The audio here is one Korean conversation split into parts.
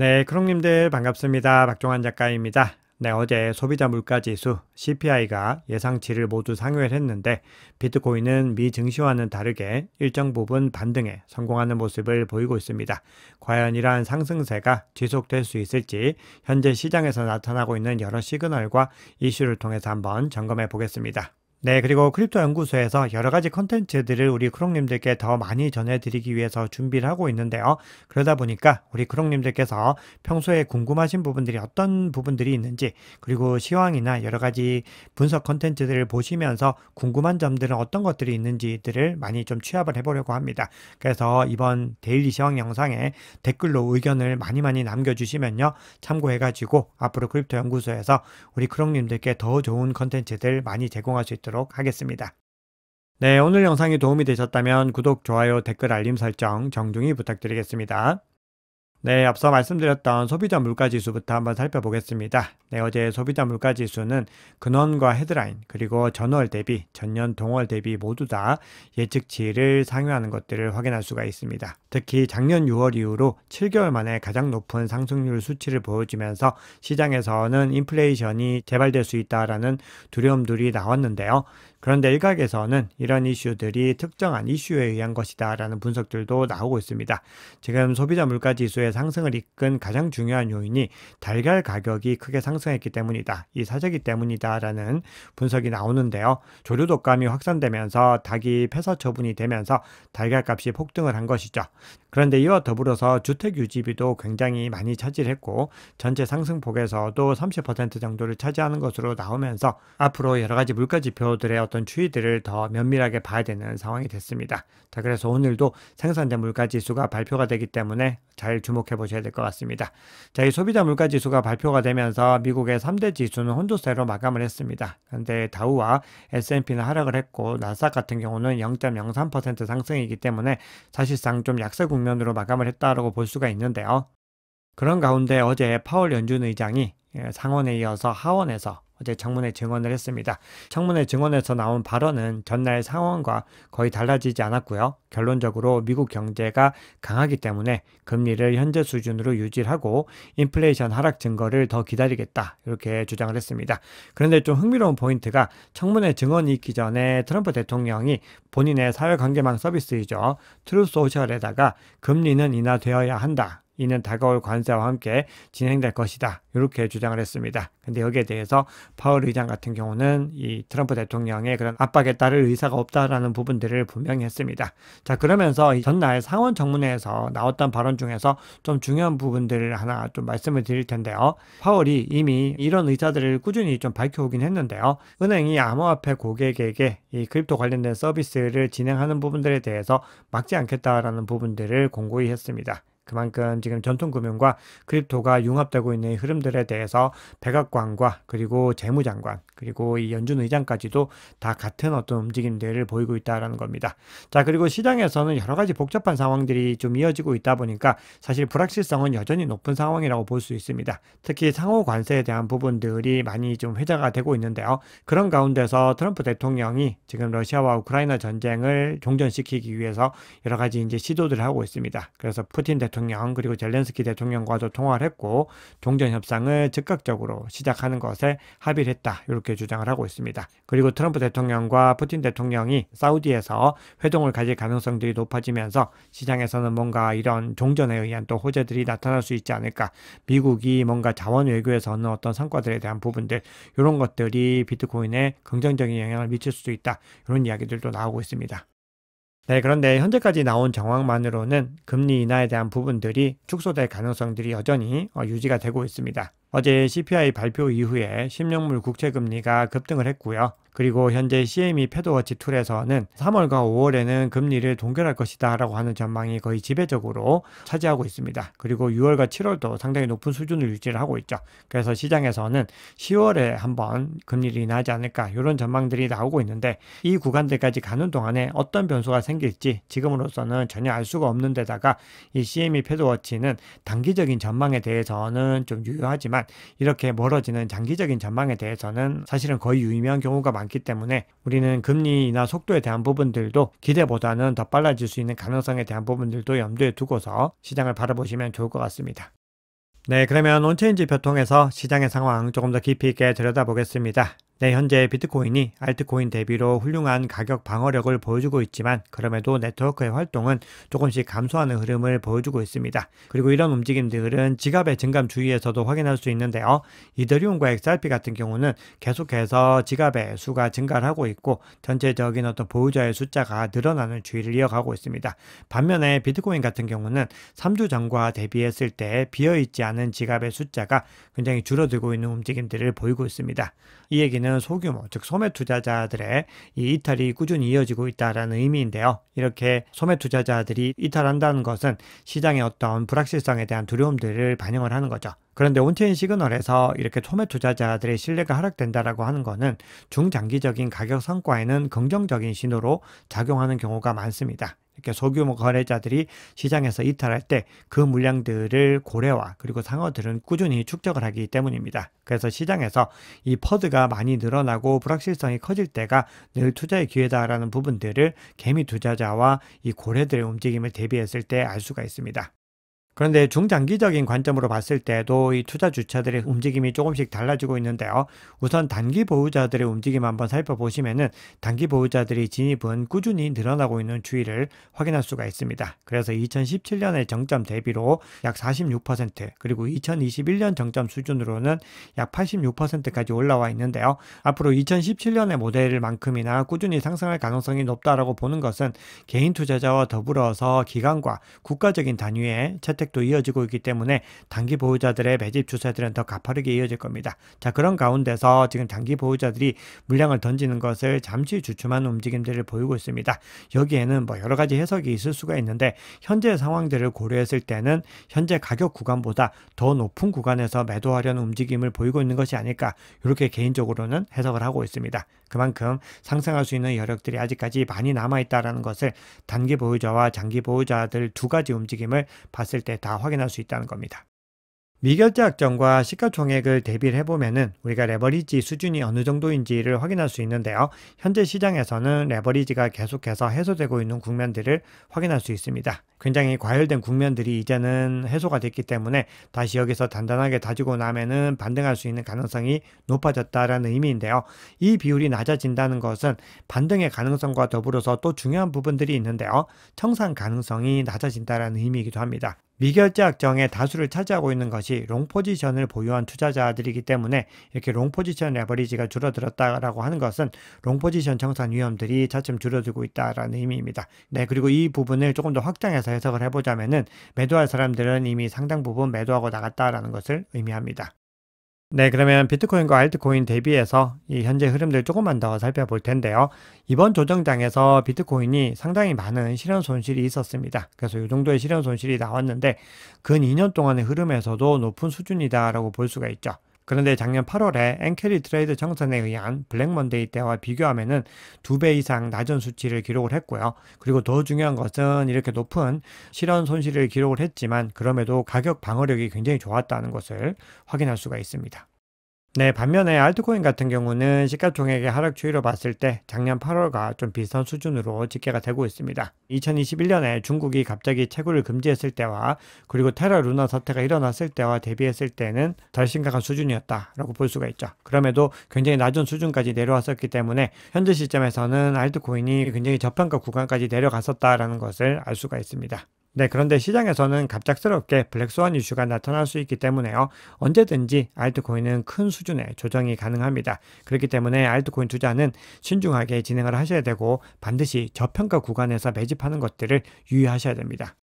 네, 크롱님들 반갑습니다. 박종환 작가입니다. 네, 어제 소비자 물가지수 CPI가 예상치를 모두 상회를 했는데 비트코인은 미 증시와는 다르게 일정 부분 반등에 성공하는 모습을 보이고 있습니다. 과연 이러한 상승세가 지속될 수 있을지 현재 시장에서 나타나고 있는 여러 시그널과 이슈를 통해서 한번 점검해 보겠습니다. 네, 그리고 크립토 연구소에서 여러 가지 컨텐츠들을 우리 크롱님들께 더 많이 전해드리기 위해서 준비를 하고 있는데요. 그러다 보니까 우리 크롱님들께서 평소에 궁금하신 부분들이 어떤 부분들이 있는지, 그리고 시황이나 여러 가지 분석 컨텐츠들을 보시면서 궁금한 점들은 어떤 것들이 있는지들을 많이 좀 취합을 해보려고 합니다. 그래서 이번 데일리 시황 영상에 댓글로 의견을 많이 남겨주시면요, 참고해가지고 앞으로 크립토 연구소에서 우리 크롱님들께 더 좋은 컨텐츠들 많이 제공할 수 있도록 하겠습니다. 네, 오늘 영상이 도움이 되셨다면 구독, 좋아요, 댓글, 알림 설정 정중히 부탁드리겠습니다. 네, 앞서 말씀드렸던 소비자 물가지수부터 한번 살펴보겠습니다. 네, 어제 소비자 물가지수는 근원과 헤드라인, 그리고 전월 대비, 전년 동월 대비 모두 다 예측치를 상회하는 것들을 확인할 수가 있습니다. 특히 작년 6월 이후로 7개월 만에 가장 높은 상승률 수치를 보여주면서 시장에서는 인플레이션이 재발될 수 있다라는 두려움들이 나왔는데요. 그런데 일각에서는 이런 이슈들이 특정한 이슈에 의한 것이다 라는 분석들도 나오고 있습니다. 지금 소비자 물가지수의 상승을 이끈 가장 중요한 요인이 달걀 가격이 크게 상승했기 때문이다, 이 사재기 때문이다 라는 분석이 나오는데요. 조류 독감이 확산되면서 닭이 폐사 처분이 되면서 달걀 값이 폭등을 한 것이죠. 그런데 이와 더불어서 주택 유지비도 굉장히 많이 차지했고 전체 상승폭에서도 30% 정도를 차지하는 것으로 나오면서 앞으로 여러 가지 물가 지표들의 어떤 추이들을 더 면밀하게 봐야 되는 상황이 됐습니다. 자, 그래서 오늘도 생산자 물가 지수가 발표가 되기 때문에 잘 주목해 보셔야 될 것 같습니다. 자, 이 소비자 물가 지수가 발표가 되면서 미국의 3대 지수는 혼조세로 마감을 했습니다. 그런데 다우와 S&P는 하락을 했고 나스닥 같은 경우는 0.03% 상승이기 때문에 사실상 좀 약세 국면으로 마감을 했다라고 볼 수가 있는데요. 그런 가운데 어제 파월 연준 의장이 상원에 이어서 하원에서 어제 청문회 증언을 했습니다. 청문회 증언에서 나온 발언은 전날 상황과 거의 달라지지 않았고요. 결론적으로 미국 경제가 강하기 때문에 금리를 현재 수준으로 유지하고 인플레이션 하락 증거를 더 기다리겠다, 이렇게 주장을 했습니다. 그런데 좀 흥미로운 포인트가 청문회 증언이 있기 전에 트럼프 대통령이 본인의 사회관계망 서비스이죠, 트루소셜에다가 금리는 인하되어야 한다, 이는 다가올 관세와 함께 진행될 것이다, 이렇게 주장을 했습니다. 근데 여기에 대해서 파월 의장 같은 경우는 이 트럼프 대통령의 그런 압박에 따를 의사가 없다라는 부분들을 분명히 했습니다. 자, 그러면서 전날 상원 청문회에서 나왔던 발언 중에서 좀 중요한 부분들을 하나 좀 말씀을 드릴 텐데요. 파월이 이미 이런 의사들을 꾸준히 좀 밝혀오긴 했는데요. 은행이 암호화폐 고객에게 이 크립토 관련된 서비스를 진행하는 부분들에 대해서 막지 않겠다라는 부분들을 공고히 했습니다. 그만큼 지금 전통금융과 크립토가 융합되고 있는 흐름들에 대해서 백악관과 그리고 재무장관 그리고 이 연준 의장까지도 다 같은 어떤 움직임들을 보이고 있다는 겁니다. 자, 그리고 시장에서는 여러 가지 복잡한 상황들이 좀 이어지고 있다 보니까 사실 불확실성은 여전히 높은 상황이라고 볼 수 있습니다. 특히 상호 관세에 대한 부분들이 많이 좀 회자가 되고 있는데요. 그런 가운데서 트럼프 대통령이 지금 러시아와 우크라이나 전쟁을 종전시키기 위해서 여러 가지 이제 시도들을 하고 있습니다. 그래서 푸틴 대통령 그리고 젤렌스키 대통령과도 통화를 했고 종전 협상을 즉각적으로 시작하는 것에 합의를 했다, 이렇게 주장을 하고 있습니다. 그리고 트럼프 대통령과 푸틴 대통령이 사우디에서 회동을 가질 가능성들이 높아지면서 시장에서는 뭔가 이런 종전에 의한 또 호재들이 나타날 수 있지 않을까, 미국이 뭔가 자원 외교에서 얻는 어떤 성과들에 대한 부분들, 이런 것들이 비트코인에 긍정적인 영향을 미칠 수도 있다, 이런 이야기들도 나오고 있습니다. 네, 그런데 현재까지 나온 정황만으로는 금리 인하에 대한 부분들이 축소될 가능성들이 여전히 유지가 되고 있습니다. 어제 CPI 발표 이후에 10년물 국채금리가 급등을 했고요. 그리고 현재 CME 패드워치 툴에서는 3월과 5월에는 금리를 동결할 것이다 라고 하는 전망이 거의 지배적으로 차지하고 있습니다. 그리고 6월과 7월도 상당히 높은 수준을 유지를 하고 있죠. 그래서 시장에서는 10월에 한번 금리를 인하하지 않을까, 이런 전망들이 나오고 있는데 이 구간들까지 가는 동안에 어떤 변수가 생길지 지금으로서는 전혀 알 수가 없는 데다가 이 CME 패드워치는 단기적인 전망에 대해서는 좀 유효하지만 이렇게 멀어지는 장기적인 전망에 대해서는 사실은 거의 유의미한 경우가 많기 때문에 우리는 금리 인하 속도에 대한 부분들도 기대보다는 더 빨라질 수 있는 가능성에 대한 부분들도 염두에 두고서 시장을 바라보시면 좋을 것 같습니다. 네, 그러면 온체인 지표 통해서 시장의 상황 조금 더 깊이 있게 들여다보겠습니다. 네, 현재 비트코인이 알트코인 대비로 훌륭한 가격 방어력을 보여주고 있지만 그럼에도 네트워크의 활동은 조금씩 감소하는 흐름을 보여주고 있습니다. 그리고 이런 움직임들은 지갑의 증감 주위에서도 확인할 수 있는데요. 이더리움과 XRP 같은 경우는 계속해서 지갑의 수가 증가를 하고 있고 전체적인 어떤 보유자의 숫자가 늘어나는 추이를 이어가고 있습니다. 반면에 비트코인 같은 경우는 3주 전과 대비했을 때 비어있지 않은 지갑의 숫자가 굉장히 줄어들고 있는 움직임들을 보이고 있습니다. 이 얘기는 소규모, 즉 소매 투자자들의 이 이탈이 꾸준히 이어지고 있다는 의미인데요. 이렇게 소매 투자자들이 이탈한다는 것은 시장의 어떤 불확실성에 대한 두려움들을 반영을 하는 거죠. 그런데 온체인 시그널에서 이렇게 소매 투자자들의 신뢰가 하락된다라고 하는 것은 중장기적인 가격 성과에는 긍정적인 신호로 작용하는 경우가 많습니다. 이렇게 소규모 거래자들이 시장에서 이탈할 때 그 물량들을 고래와 그리고 상어들은 꾸준히 축적을 하기 때문입니다. 그래서 시장에서 이 퍼드가 많이 늘어나고 불확실성이 커질 때가 늘 투자의 기회다라는 부분들을 개미 투자자와 이 고래들의 움직임을 대비했을 때 알 수가 있습니다. 그런데 중장기적인 관점으로 봤을 때도 이 투자 주체들의 움직임이 조금씩 달라지고 있는데요. 우선 단기 보유자들의 움직임 한번 살펴보시면은 단기 보유자들의 진입은 꾸준히 늘어나고 있는 추이를 확인할 수가 있습니다. 그래서 2017년의 정점 대비로 약 46%, 그리고 2021년 정점 수준으로는 약 86%까지 올라와 있는데요. 앞으로 2017년의 모델만큼이나 꾸준히 상승할 가능성이 높다라고 보는 것은 개인 투자자와 더불어서 기관과 국가적인 단위의 혜택도 이어지고 있기 때문에 단기 보유자들의 매집 추세들은 더 가파르게 이어질 겁니다. 자, 그런 가운데서 지금 단기 보유자들이 물량을 던지는 것을 잠시 주춤하는 움직임들을 보이고 있습니다. 여기에는 여러 가지 해석이 있을 수가 있는데 현재 상황들을 고려했을 때는 현재 가격 구간보다 더 높은 구간에서 매도하려는 움직임을 보이고 있는 것이 아닐까, 이렇게 개인적으로는 해석을 하고 있습니다. 그만큼 상승할 수 있는 여력들이 아직까지 많이 남아있다는 것을 단기 보유자와 장기 보유자들 두 가지 움직임을 봤을 때 다 확인할 수 있다는 겁니다. 미결제 약정과 시가총액을 대비를 해보면은 우리가 레버리지 수준이 어느 정도인지를 확인할 수 있는데요. 현재 시장에서는 레버리지가 계속해서 해소되고 있는 국면들을 확인할 수 있습니다. 굉장히 과열된 국면들이 이제는 해소가 됐기 때문에 다시 여기서 단단하게 다지고 나면은 반등할 수 있는 가능성이 높아졌다라는 의미인데요. 이 비율이 낮아진다는 것은 반등의 가능성과 더불어서 또 중요한 부분들이 있는데요. 청산 가능성이 낮아진다라는 의미이기도 합니다. 미결제 약정의 다수를 차지하고 있는 것이 롱 포지션을 보유한 투자자들이기 때문에 이렇게 롱 포지션 레버리지가 줄어들었다라고 하는 것은 롱 포지션 청산 위험들이 차츰 줄어들고 있다라는 의미입니다. 네, 그리고 이 부분을 조금 더 확장해서 해석을 해보자면은 매도할 사람들은 이미 상당 부분 매도하고 나갔다라는 것을 의미합니다. 네, 그러면 비트코인과 알트코인 대비해서 이 현재 흐름들 조금만 더 살펴볼 텐데요. 이번 조정장에서 비트코인이 상당히 많은 실현 손실이 있었습니다. 그래서 이 정도의 실현 손실이 나왔는데 근 2년 동안의 흐름에서도 높은 수준이다라고 볼 수가 있죠. 그런데 작년 8월에 엔캐리 트레이드 정산에 의한 블랙먼데이 때와 비교하면은 2배 이상 낮은 수치를 기록을 했고요. 그리고 더 중요한 것은 이렇게 높은 실현 손실을 기록을 했지만 그럼에도 가격 방어력이 굉장히 좋았다는 것을 확인할 수가 있습니다. 네, 반면에 알트코인 같은 경우는 시가총액의 하락 추이로 봤을 때 작년 8월과 좀 비슷한 수준으로 집계가 되고 있습니다. 2021년에 중국이 갑자기 채굴을 금지했을 때와 그리고 테라 루나 사태가 일어났을 때와 대비했을 때는 덜 심각한 수준이었다라고 볼 수가 있죠. 그럼에도 굉장히 낮은 수준까지 내려왔었기 때문에 현재 시점에서는 알트코인이 굉장히 저평가 구간까지 내려갔었다라는 것을 알 수가 있습니다. 네, 그런데 시장에서는 갑작스럽게 블랙스완 이슈가 나타날 수 있기 때문에요. 언제든지 알트코인은 큰 수준의 조정이 가능합니다. 그렇기 때문에 알트코인 투자는 신중하게 진행을 하셔야 되고 반드시 저평가 구간에서 매집하는 것들을 유의하셔야 됩니다.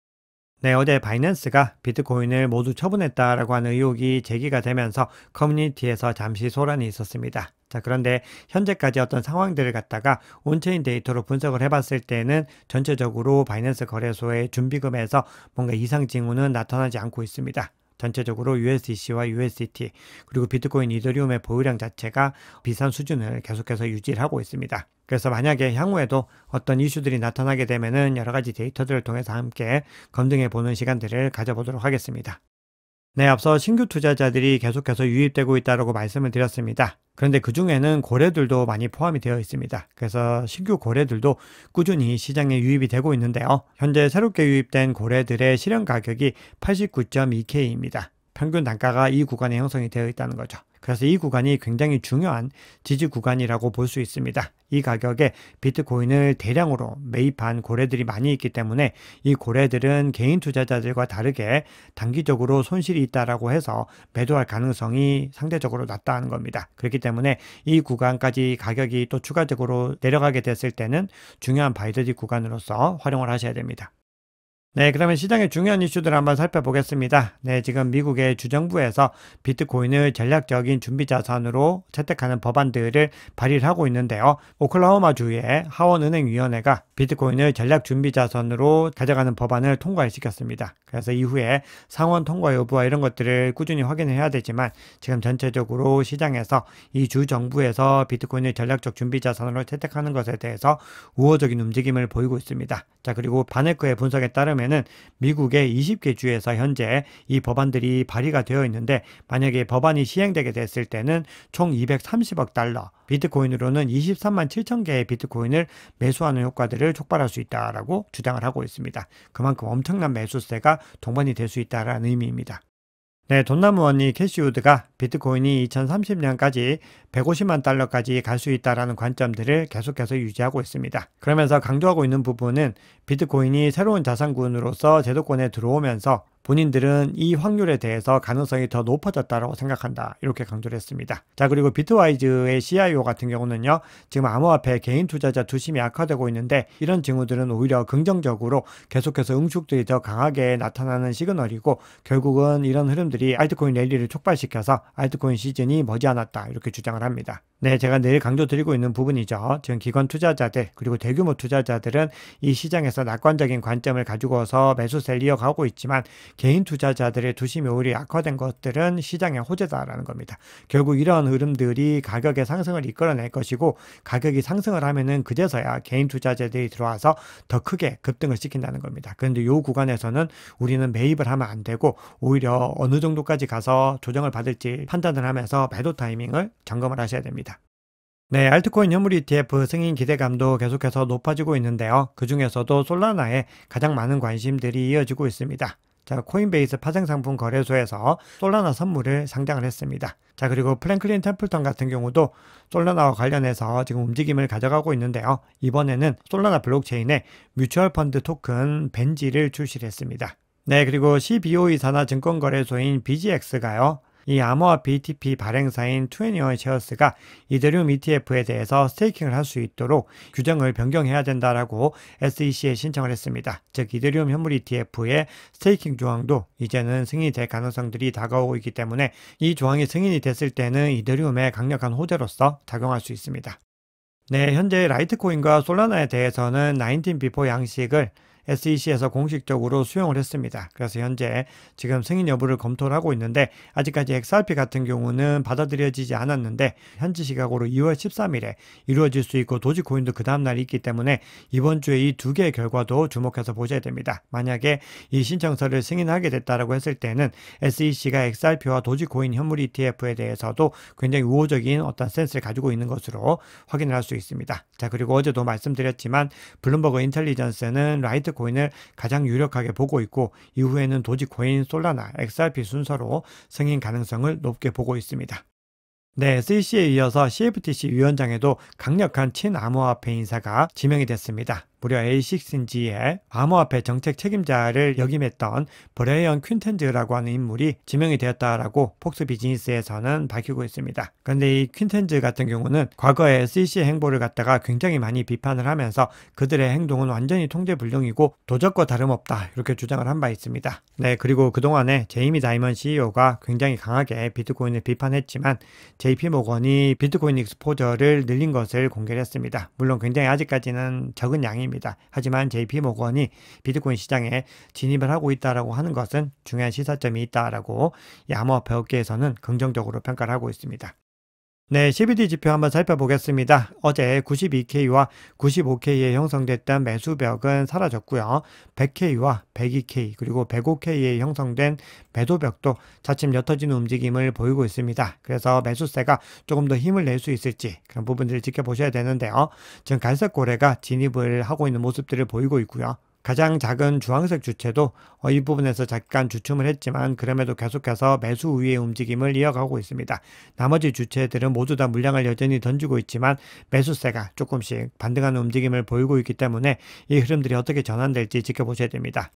네, 어제 바이낸스가 비트코인을 모두 처분했다라고 하는 의혹이 제기가 되면서 커뮤니티에서 잠시 소란이 있었습니다. 자, 그런데 현재까지 어떤 상황들을 갖다가 온체인 데이터로 분석을 해봤을 때는 전체적으로 바이낸스 거래소의 준비금에서 뭔가 이상 징후는 나타나지 않고 있습니다. 전체적으로 USDC와 USDT 그리고 비트코인 이더리움의 보유량 자체가 비슷한 수준을 계속해서 유지를 하고 있습니다. 그래서 만약에 향후에도 어떤 이슈들이 나타나게 되면은 여러 가지 데이터들을 통해서 함께 검증해 보는 시간들을 가져보도록 하겠습니다. 네, 앞서 신규 투자자들이 계속해서 유입되고 있다고 말씀을 드렸습니다. 그런데 그 중에는 고래들도 많이 포함이 되어 있습니다. 그래서 신규 고래들도 꾸준히 시장에 유입이 되고 있는데요. 현재 새롭게 유입된 고래들의 실현 가격이 89.2K입니다. 평균 단가가 이 구간에 형성이 되어 있다는 거죠. 그래서 이 구간이 굉장히 중요한 지지 구간이라고 볼 수 있습니다. 이 가격에 비트코인을 대량으로 매입한 고래들이 많이 있기 때문에 이 고래들은 개인 투자자들과 다르게 단기적으로 손실이 있다라고 해서 매도할 가능성이 상대적으로 낮다는 겁니다. 그렇기 때문에 이 구간까지 가격이 또 추가적으로 내려가게 됐을 때는 중요한 바이더디 구간으로서 활용을 하셔야 됩니다. 네, 그러면 시장의 중요한 이슈들을 한번 살펴보겠습니다. 네, 지금 미국의 주정부에서 비트코인을 전략적인 준비자산으로 채택하는 법안들을 발의를 하고 있는데요. 오클라호마주의 하원은행위원회가 비트코인을 전략 준비자산으로 가져가는 법안을 통과시켰습니다. 그래서 이후에 상원 통과 여부와 이런 것들을 꾸준히 확인해야 되지만 지금 전체적으로 시장에서 이 주정부에서 비트코인을 전략적 준비자산으로 채택하는 것에 대해서 우호적인 움직임을 보이고 있습니다. 자, 그리고 바네크의 분석에 따르면 미국의 20개 주에서 현재 이 법안들이 발의가 되어 있는데 만약에 법안이 시행되게 됐을 때는 총 230억 달러, 비트코인으로는 23만 7천 개의 비트코인을 매수하는 효과들을 촉발할 수 있다라고 주장을 하고 있습니다. 그만큼 엄청난 매수세가 동반이 될 수 있다는 의미입니다. 네, 돈나무 언니 캐시우드가 비트코인이 2030년까지 150만 달러까지 갈 수 있다는 관점들을 계속해서 유지하고 있습니다. 그러면서 강조하고 있는 부분은 비트코인이 새로운 자산군으로서 제도권에 들어오면서 본인들은 이 확률에 대해서 가능성이 더 높아졌다고 생각한다. 이렇게 강조를 했습니다. 자, 그리고 비트와이즈의 CIO 같은 경우는요. 지금 암호화폐 개인 투자자 투심이 악화되고 있는데 이런 징후들은 오히려 긍정적으로 계속해서 응축들이 더 강하게 나타나는 시그널이고 결국은 이런 흐름들이 알트코인 랠리를 촉발시켜서 알트코인 시즌이 머지않았다. 이렇게 주장을 합니다. 네, 제가 늘 강조드리고 있는 부분이죠. 지금 기관 투자자들 그리고 대규모 투자자들은 이 시장에서 낙관적인 관점을 가지고서 매수세를 이어가고 있지만 개인 투자자들의 투심이 오히려 약화된 것들은 시장의 호재다라는 겁니다. 결국 이러한 흐름들이 가격의 상승을 이끌어낼 것이고 가격이 상승을 하면은 그제서야 개인 투자자들이 들어와서 더 크게 급등을 시킨다는 겁니다. 그런데 이 구간에서는 우리는 매입을 하면 안 되고 오히려 어느 정도까지 가서 조정을 받을지 판단을 하면서 매도 타이밍을 점검을 하셔야 됩니다. 네, 알트코인 현물 ETF 승인 기대감도 계속해서 높아지고 있는데요. 그 중에서도 솔라나에 가장 많은 관심들이 이어지고 있습니다. 자, 코인베이스 파생상품 거래소에서 솔라나 선물을 상장을 했습니다. 자, 그리고 프랭클린 템플턴 같은 경우도 솔라나와 관련해서 지금 움직임을 가져가고 있는데요. 이번에는 솔라나 블록체인에 뮤추얼 펀드 토큰 벤지를 출시를 했습니다. 네, 그리고 CBOE 산하 증권거래소인 BGX가요. 이 암호화폐 ETP 발행사인 21쉐어스가 이더리움 ETF에 대해서 스테이킹을 할 수 있도록 규정을 변경해야 된다라고 SEC에 신청을 했습니다. 즉 이더리움 현물 ETF의 스테이킹 조항도 이제는 승인이 될 가능성들이 다가오고 있기 때문에 이 조항이 승인이 됐을 때는 이더리움의 강력한 호재로서 작용할 수 있습니다. 네, 현재 라이트코인과 솔라나에 대해서는 19비포 양식을 SEC에서 공식적으로 수용을 했습니다. 그래서 현재 지금 승인 여부를 검토를 하고 있는데 아직까지 XRP 같은 경우는 받아들여지지 않았는데 현지 시각으로 2월 13일에 이루어질 수 있고 도지코인도 그 다음날 있기 때문에 이번 주에 이 두 개의 결과도 주목해서 보셔야 됩니다. 만약에 이 신청서를 승인하게 됐다라고 했을 때는 SEC가 XRP와 도지코인 현물 ETF에 대해서도 굉장히 우호적인 어떤 센스를 가지고 있는 것으로 확인을 할 수 있습니다. 자, 그리고 어제도 말씀드렸지만 블룸버그 인텔리전스는 라이트코인을 가장 유력하게 보고 있고 이후에는 도지코인, 솔라나, XRP 순서로 승인 가능성을 높게 보고 있습니다. 네, SEC에 이어서 CFTC 위원장에도 강력한 친암호화폐 인사가 지명이 됐습니다. 무려 A6인지의 암호화폐 정책 책임자를 역임했던 브레이언 퀸텐즈라고 하는 인물이 지명이 되었다라고 폭스 비즈니스에서는 밝히고 있습니다. 그런데 이 퀸텐즈 같은 경우는 과거에 SEC의 행보를 갖다가 굉장히 많이 비판을 하면서 그들의 행동은 완전히 통제불능이고 도적과 다름없다 이렇게 주장을 한 바 있습니다. 네, 그리고 그동안에 제이미 다이먼 CEO가 굉장히 강하게 비트코인을 비판했지만 JP모건이 비트코인 익스포저를 늘린 것을 공개를 했습니다. 물론 굉장히 아직까지는 적은 양입니다. 하지만 JP모건이 비트코인 시장에 진입을 하고 있다라고 하는 것은 중요한 시사점이 있다라고 이 암호화폐 업계에서는 긍정적으로 평가를 하고 있습니다. 네, CBD 지표 한번 살펴보겠습니다. 어제 92K와 95K에 형성됐던 매수벽은 사라졌고요. 100K와 102K 그리고 105K에 형성된 매도벽도 차츰 옅어지는 움직임을 보이고 있습니다. 그래서 매수세가 조금 더 힘을 낼 수 있을지 그런 부분들을 지켜보셔야 되는데요. 지금 갈색 고래가 진입을 하고 있는 모습들을 보이고 있고요. 가장 작은 주황색 주체도 이 부분에서 잠깐 주춤을 했지만 그럼에도 계속해서 매수 우위의 움직임을 이어가고 있습니다. 나머지 주체들은 모두 다 물량을 여전히 던지고 있지만 매수세가 조금씩 반등하는 움직임을 보이고 있기 때문에 이 흐름들이 어떻게 전환될지 지켜보셔야 됩니다.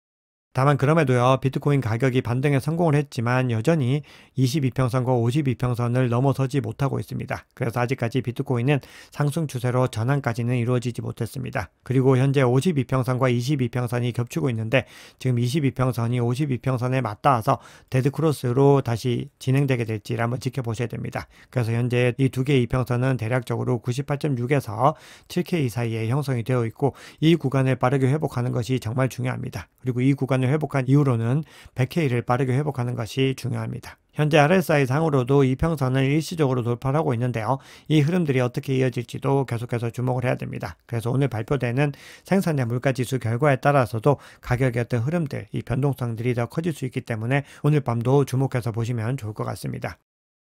다만 그럼에도요, 비트코인 가격이 반등에 성공을 했지만 여전히 22평선과 52평선을 넘어서지 못하고 있습니다. 그래서 아직까지 비트코인은 상승 추세로 전환까지는 이루어지지 못했습니다. 그리고 현재 52평선과 22평선이 겹치고 있는데 지금 22평선이 52평선에 맞닿아서 데드크로스로 다시 진행되게 될지를 한번 지켜보셔야 됩니다. 그래서 현재 이 두 개의 이평선은 대략적으로 98.6에서 7K 사이에 형성이 되어 있고 이 구간을 빠르게 회복하는 것이 정말 중요합니다. 그리고 이 구간을 회복한 이후로는 100K를 빠르게 회복하는 것이 중요합니다. 현재 RSI 상으로도 이평선을 일시적으로 돌파하고 있는데요. 이 흐름들이 어떻게 이어질지도 계속해서 주목을 해야 됩니다. 그래서 오늘 발표되는 생산자 물가지수 결과에 따라서도 가격의 어떤 흐름들, 이 변동성들이 더 커질 수 있기 때문에 오늘 밤도 주목해서 보시면 좋을 것 같습니다.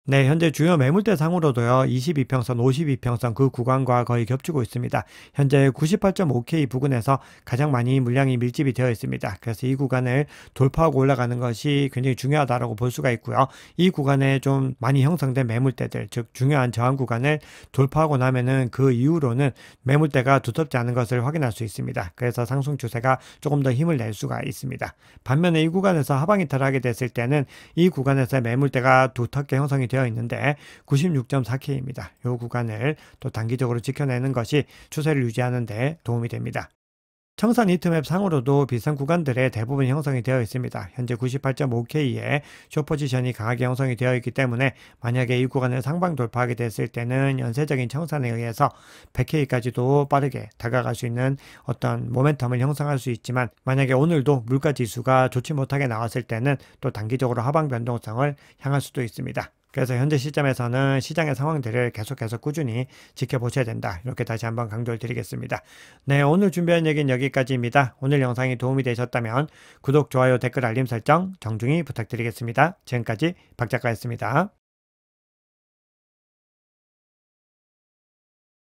네, 현재 주요 매물대 상으로도요, 22평선, 52평선 그 구간과 거의 겹치고 있습니다. 현재 98.5K 부근에서 가장 많이 물량이 밀집이 되어 있습니다. 그래서 이 구간을 돌파하고 올라가는 것이 굉장히 중요하다고 볼 수가 있고요. 이 구간에 좀 많이 형성된 매물대들, 즉 중요한 저항 구간을 돌파하고 나면은 그 이후로는 매물대가 두텁지 않은 것을 확인할 수 있습니다. 그래서 상승 추세가 조금 더 힘을 낼 수가 있습니다. 반면에 이 구간에서 하방 이탈을 하게 됐을 때는 이 구간에서 매물대가 두텁게 형성이 되어 있는데 96.4K입니다. 이 구간을 또 단기적으로 지켜내는 것이 추세를 유지하는 데 도움이 됩니다. 청산 히트맵 상으로도 비슷한 구간들의 대부분 형성이 되어 있습니다. 현재 98.5K에 숏포지션이 강하게 형성이 되어 있기 때문에 만약에 이 구간을 상방 돌파하게 됐을 때는 연쇄적인 청산에 의해서 100K까지도 빠르게 다가갈 수 있는 어떤 모멘텀을 형성할 수 있지만 만약에 오늘도 물가지수가 좋지 못하게 나왔을 때는 또 단기적으로 하방 변동성을 향할 수도 있습니다. 그래서 현재 시점에서는 시장의 상황들을 계속해서 꾸준히 지켜보셔야 된다. 이렇게 다시 한번 강조를 드리겠습니다. 네, 오늘 준비한 얘기는 여기까지입니다. 오늘 영상이 도움이 되셨다면 구독, 좋아요, 댓글, 알림 설정 정중히 부탁드리겠습니다. 지금까지 박 작가였습니다.